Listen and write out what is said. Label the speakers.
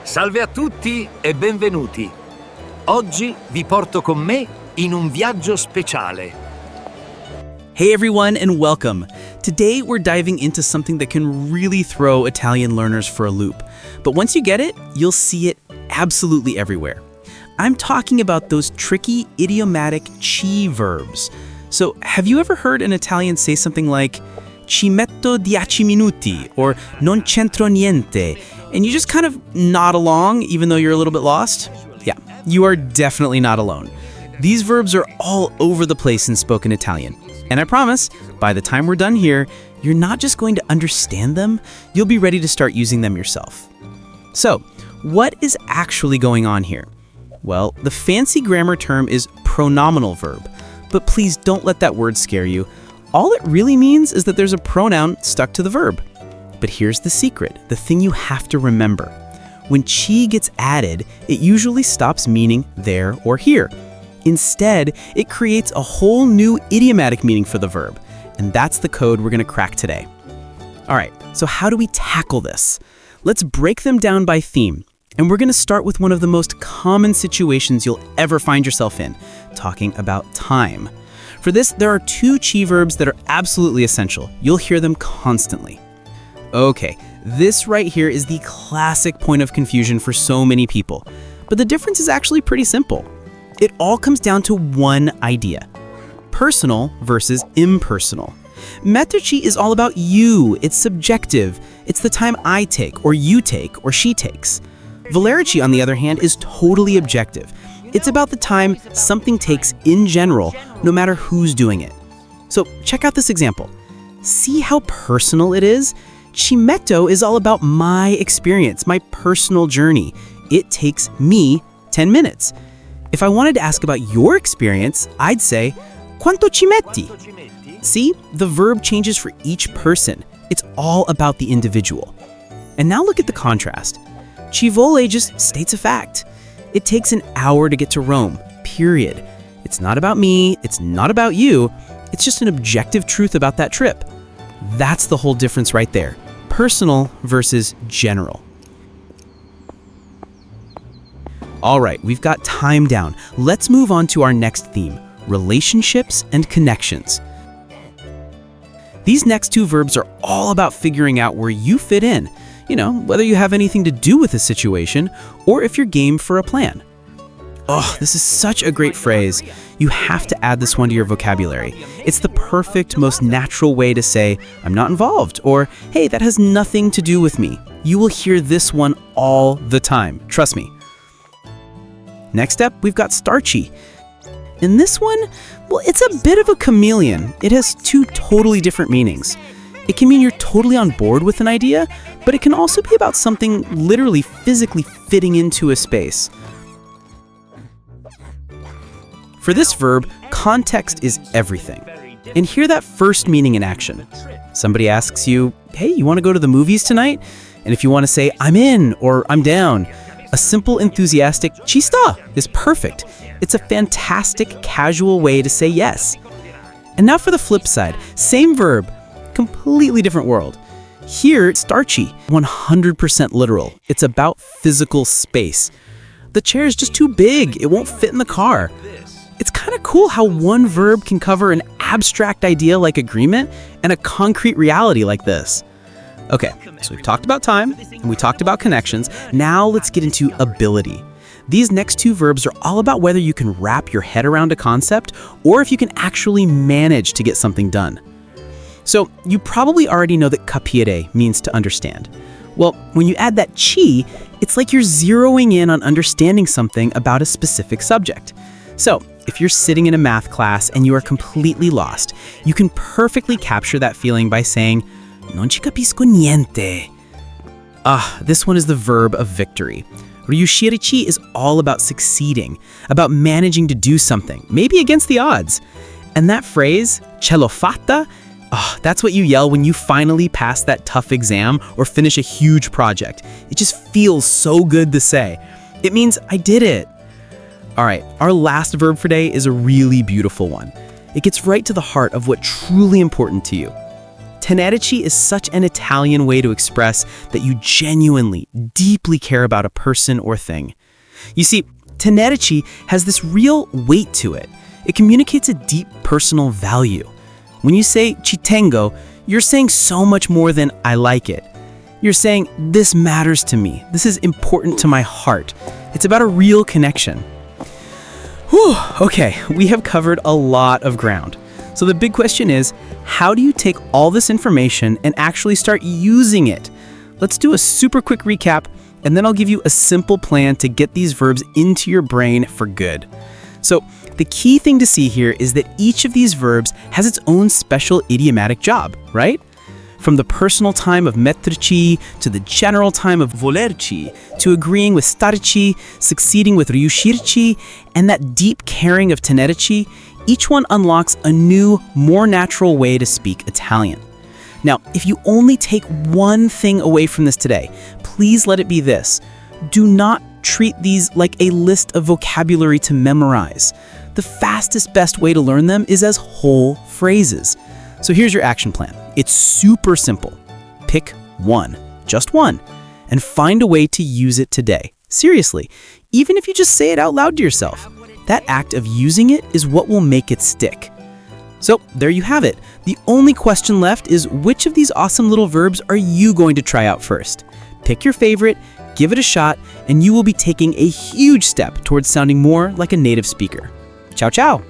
Speaker 1: Salve a tutti e benvenuti. Oggi vi porto con me in un viaggio speciale.
Speaker 2: Hey everyone and welcome. Today we're diving into something that can really throw Italian learners for a loop. But once you get it, you'll see it absolutely everywhere. I'm talking about those tricky idiomatic CI verbs. So have you ever heard an Italian say something like ci metto 10 minuti or non c'entro niente, and you just kind of nod along even though you're a little bit lost? Yeah, you are definitely not alone. These verbs are all over the place in spoken Italian. And I promise, by the time we're done here, you're not just going to understand them, you'll be ready to start using them yourself. So, what is actually going on here? Well, the fancy grammar term is pronominal verb, but please don't let that word scare you. All it really means is that there's a pronoun stuck to the verb. But here's the secret, the thing you have to remember. When ci gets added, it usually stops meaning there or here. Instead, it creates a whole new idiomatic meaning for the verb, and that's the code we're going to crack today. All right, so how do we tackle this? Let's break them down by theme, and we're going to start with one of the most common situations you'll ever find yourself in, talking about time. For this, there are two CI verbs that are absolutely essential. You'll hear them constantly. Okay, this right here is the classic point of confusion for so many people, but the difference is actually pretty simple. It all comes down to one idea: personal versus impersonal. Metterci is all about you. It's subjective. It's the time I take, or you take, or she takes. VOLERCI, on the other hand, is totally objective. It's about the time something takes in general, no matter who's doing it. So check out this example. See how personal it is? Ci metto is all about my experience, my personal journey. It takes me 10 minutes. If I wanted to ask about your experience, I'd say, quanto ci metti? See, the verb changes for each person. It's all about the individual. And now look at the contrast. Ci vuole just states a fact. It takes an hour to get to Rome, period. It's not about me, it's not about you, it's just an objective truth about that trip. That's the whole difference right there. Personal versus general. All right, we've got time down. Let's move on to our next theme, relationships and connections. These next two verbs are all about figuring out where you fit in. You know, whether you have anything to do with a situation or if you're game for a plan. Oh, this is such a great phrase. You have to add this one to your vocabulary. It's the perfect, most natural way to say, I'm not involved, or, hey, that has nothing to do with me. You will hear this one all the time, trust me. Next up, we've got Starci. And this one, well, it's a bit of a chameleon. It has two totally different meanings. It can mean you're totally on board with an idea, but it can also be about something literally physically fitting into a space. For this verb, context is everything. And hear that first meaning in action. Somebody asks you, hey, you want to go to the movies tonight? And if you want to say, I'm in or I'm down, a simple, enthusiastic CI STA is perfect. It's a fantastic, casual way to say yes. And now for the flip side, same verb, completely different world. Here, Starci, 100% literal. It's about physical space. The chair is just too big. It won't fit in the car. It's kind of cool how one verb can cover an abstract idea like agreement and a concrete reality like this. Okay, so we've talked about time and we talked about connections. Now let's get into ability. These next two verbs are all about whether you can wrap your head around a concept or if you can actually manage to get something done. So you probably already know that capire means to understand. Well, when you add that ci, it's like you're zeroing in on understanding something about a specific subject. So if you're sitting in a math class and you are completely lost, you can perfectly capture that feeling by saying, non ci capisco niente. This one is the verb of victory. Riuscirci is all about succeeding, about managing to do something, maybe against the odds. And that phrase, l'ho fatta, that's what you yell when you finally pass that tough exam or finish a huge project. It just feels so good to say. It means I did it. All right, our last verb for today is a really beautiful one. It gets right to the heart of what's truly important to you. Tenerci is such an Italian way to express that you genuinely, deeply care about a person or thing. You see, Tenerci has this real weight to it. It communicates a deep personal value. When you say Ci TENGO, you're saying so much more than I like it. You're saying, this matters to me. This is important to my heart. It's about a real connection. Whew, okay, we have covered a lot of ground. So the big question is, how do you take all this information and actually start using it? Let's do a super quick recap, and then I'll give you a simple plan to get these verbs into your brain for good. So the key thing to see here is that each of these verbs has its own special idiomatic job, right? From the personal time of METTERCI to the general time of VOLERCI, to agreeing with Starci, succeeding with Riuscirci, and that deep caring of Tenerci, each one unlocks a new, more natural way to speak Italian. Now, if you only take one thing away from this today, please let it be this. Do not treat these like a list of vocabulary to memorize. The fastest, best way to learn them is as whole phrases. So here's your action plan. It's super simple. Pick one, just one, and find a way to use it today. Seriously, even if you just say it out loud to yourself, that act of using it is what will make it stick. So there you have it. The only question left is, which of these awesome little verbs are you going to try out first? Pick your favorite, give it a shot, and you will be taking a huge step towards sounding more like a native speaker. Ciao, ciao!